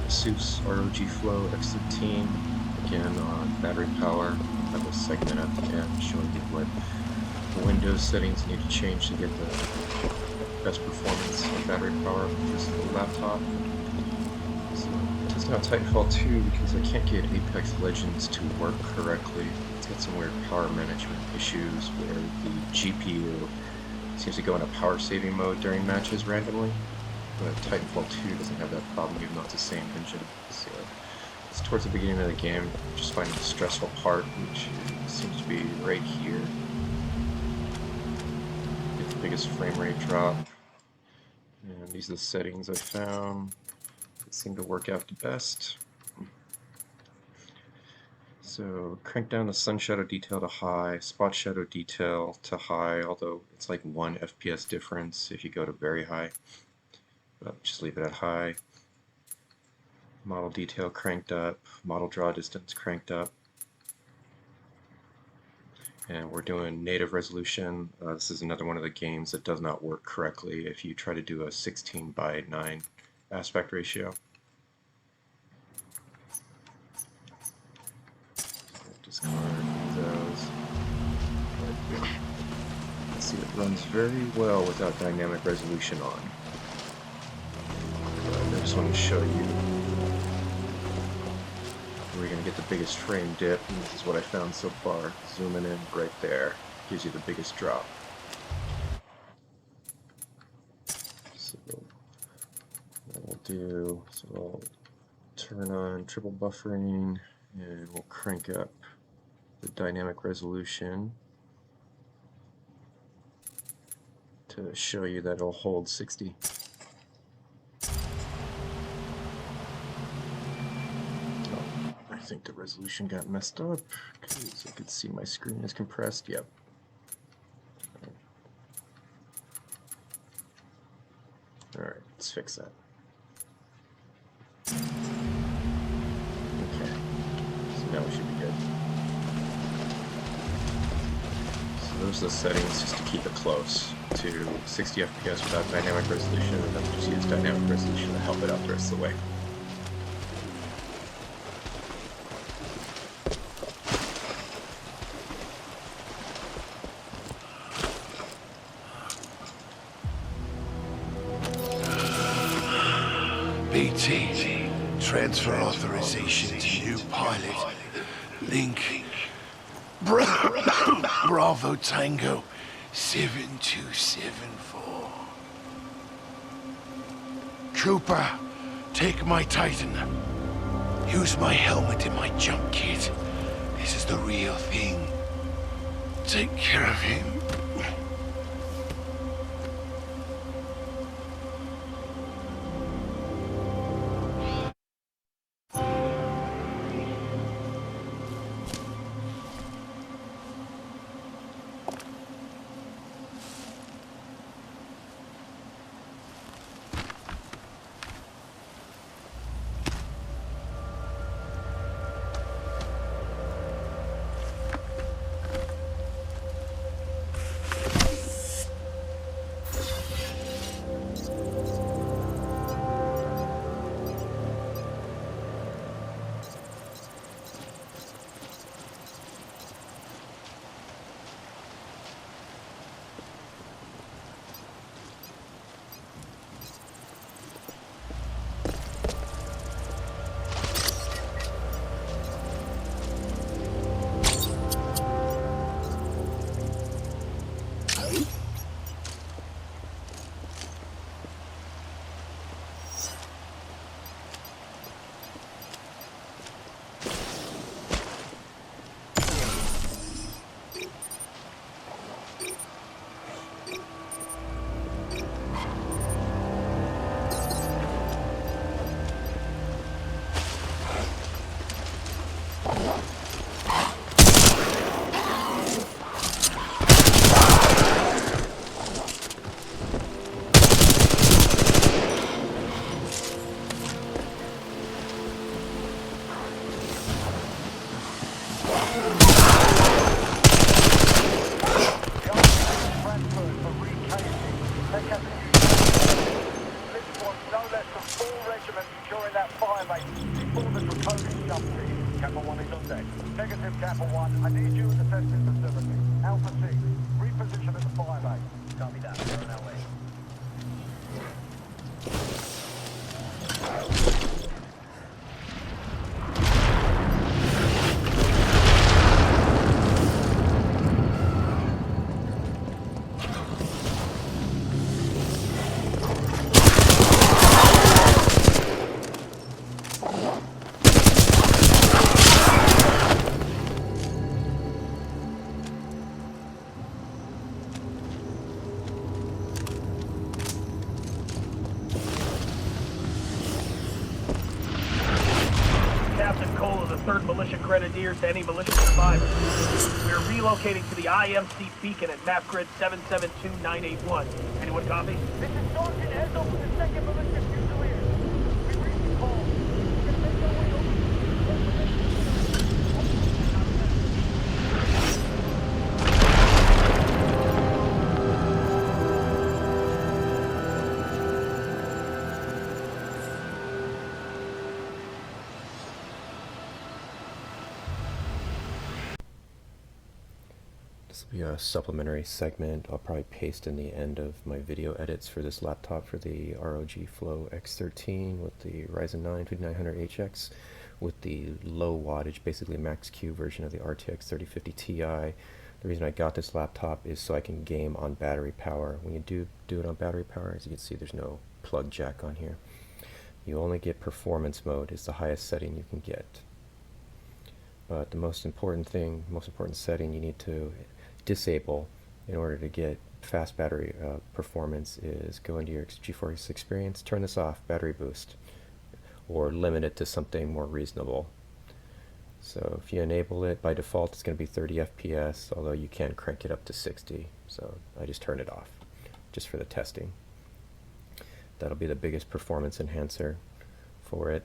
Asus ROG Flow X13, again on battery power. I have a segment at the end showing you what Windows settings need to change to get the best performance of battery power of this laptop. So testing out Titanfall 2 because I can't get Apex Legends to work correctly. It's got some weird power management issues where the GPU seems to go into power saving mode during matches randomly. But Titanfall 2 doesn't have that problem even though it's the same engine. So it's towards the beginning of the game, just finding the stressful part, which seems to be right here. Get the biggest frame rate drop. And these are the settings I found that seem to work out the best. So crank down the sun shadow detail to high, spot shadow detail to high, although it's like 1 FPS difference if you go to very high. But just leave it at high. Model detail cranked up, model draw distance cranked up. And we're doing native resolution. This is another one of the games that does not work correctly if you try to do a 16:9 aspect ratio. Discard those. Let's see, it runs very well without dynamic resolution on. I just want to show you where you're going to get the biggest frame dip, and this is what I found so far. Zooming in right there gives you the biggest drop. So what we'll do is we'll turn on triple buffering and we'll crank up the dynamic resolution to show you that it'll hold 60. I think the resolution got messed up because I could see my screen is compressed. Yep. Alright, let's fix that. Okay, so now we should be good. So those are the settings just to keep it close to 60 FPS without dynamic resolution, and then we'll just use dynamic resolution to help it out the rest of the way. BT, transfer authorization to new pilot. Link, Bravo Tango 7274. Cooper, take my Titan. Use my helmet in my jump kit. This is the real thing. Take care of him. Firebase. Inform the proposing jump team. Kappa 1 is on deck. Negative, Kappa 1. I need you in the testing facility. Alpha 6. Reposition at the Firebase. Copy that. We're on our way. Grenadiers to any militia survivors. We're relocating to the IMC beacon at map grid 772981. Anyone copy? This is Sergeant Ezo with the 2nd Militia Fusiliers. We reached the call. We're gonna make our way over. This will be a supplementary segment I'll probably paste in the end of my video edits for this laptop for the ROG Flow X13 with the Ryzen 9 5900HX with the low wattage, basically max Q version of the RTX 3050 Ti. The reason I got this laptop is so I can game on battery power. When you do it on battery power, as you can see, there's no plug jack on here. You only get performance mode is the highest setting you can get. But the most important setting you need to disable in order to get fast battery performance is go into your GeForce experience, turn this off, battery boost, or limit it to something more reasonable. So if you enable it, by default it's going to be 30 FPS, although you can crank it up to 60. So I just turn it off, just for the testing. That'll be the biggest performance enhancer for it.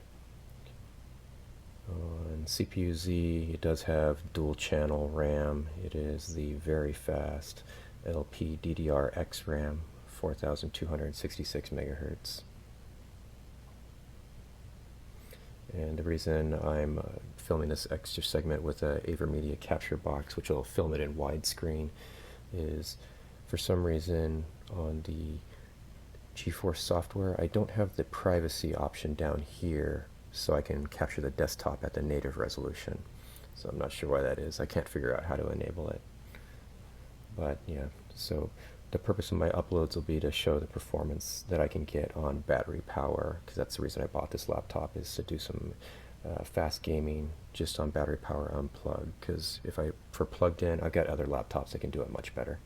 On CPU-Z, it does have dual channel RAM. It is the very fast LPDDR-X RAM, 4266 megahertz. And the reason I'm filming this extra segment with a AverMedia capture box, which will film it in widescreen, is for some reason on the GeForce software I don't have the privacy option down here, so I can capture the desktop at the native resolution. So I'm not sure why that is. I can't figure out how to enable it. But yeah, so the purpose of my uploads will be to show the performance that I can get on battery power, because that's the reason I bought this laptop, is to do some fast gaming just on battery power unplugged, because for plugged in, I've got other laptops that can do it much better.